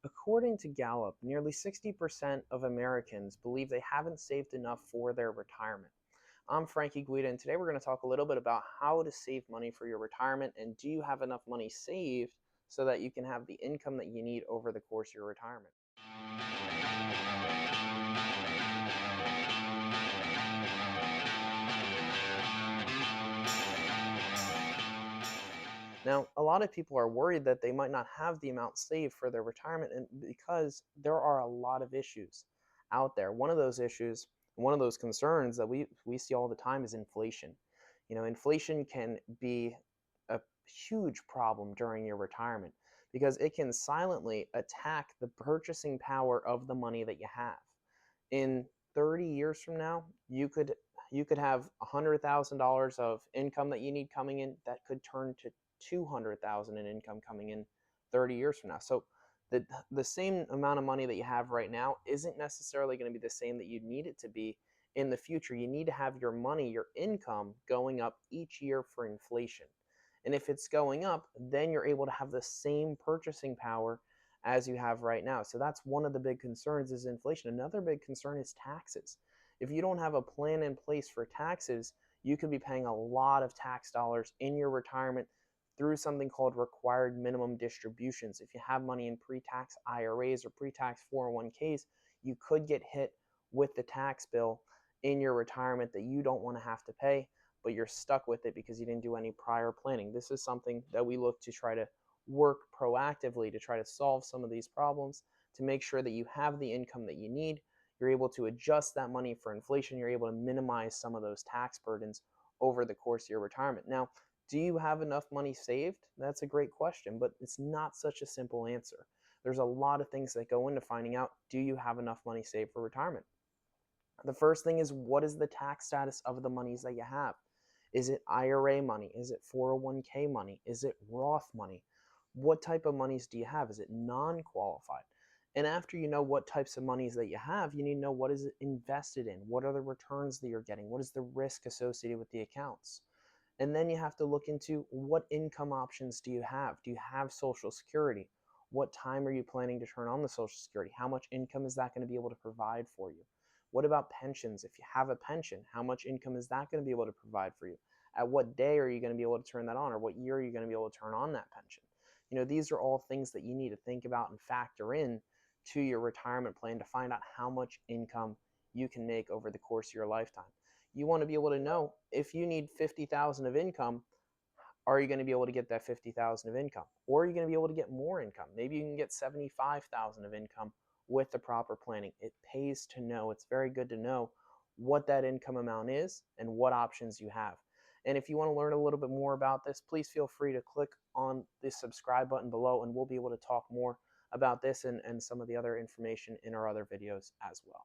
According to Gallup, nearly 60% of Americans believe they haven't saved enough for their retirement. I'm Frankie Guida, and today we're going to talk a little bit about how to save money for your retirement and do you have enough money saved so that you can have the income that you need over the course of your retirement. Now, a lot of people are worried that they might not have the amount saved for their retirement and because there are a lot of issues out there. One of those issues, one of those concerns that we see all the time is inflation. Inflation can be a huge problem during your retirement because it can silently attack the purchasing power of the money that you have. In 30 years from now, you could have $100,000 of income that you need coming in that could turn to 200,000 in income coming in 30 years from now. So the same amount of money that you have right now isn't necessarily going to be the same that you need it to be in the future. You need to have your money, your income going up each year for inflation. And if it's going up, then you're able to have the same purchasing power as you have right now. So that's one of the big concerns is inflation. Another big concern is taxes. If you don't have a plan in place for taxes, you could be paying a lot of tax dollars in your retirement through something called required minimum distributions. If you have money in pre-tax IRAs or pre-tax 401ks, you could get hit with the tax bill in your retirement that you don't want to have to pay, but you're stuck with it because you didn't do any prior planning. This is something that we look to try to work proactively to try to solve some of these problems to make sure that you have the income that you need. You're able to adjust that money for inflation. You're able to minimize some of those tax burdens over the course of your retirement. Now, do you have enough money saved? That's a great question, but it's not such a simple answer. There's a lot of things that go into finding out, do you have enough money saved for retirement? The first thing is, what is the tax status of the monies that you have? Is it IRA money? Is it 401k money? Is it Roth money? What type of monies do you have? Is it non-qualified? And after you know what types of monies that you have, you need to know what is it invested in? What are the returns that you're getting? What is the risk associated with the accounts? And then you have to look into what income options do you have? Do you have Social Security? What time are you planning to turn on the Social Security? How much income is that going to be able to provide for you? What about pensions? If you have a pension, how much income is that going to be able to provide for you? At what day are you going to be able to turn that on, or what year are you going to be able to turn on that pension? These are all things that you need to think about and factor in to your retirement plan to find out how much income you can make over the course of your lifetime. You want to be able to know if you need 50,000 of income, are you going to be able to get that 50,000 of income? Or are you going to be able to get more income? Maybe you can get 75,000 of income with the proper planning. It pays to know. It's very good to know what that income amount is and what options you have. And if you want to learn a little bit more about this, please feel free to click on the subscribe button below and we'll be able to talk more about this and some of the other information in our other videos as well.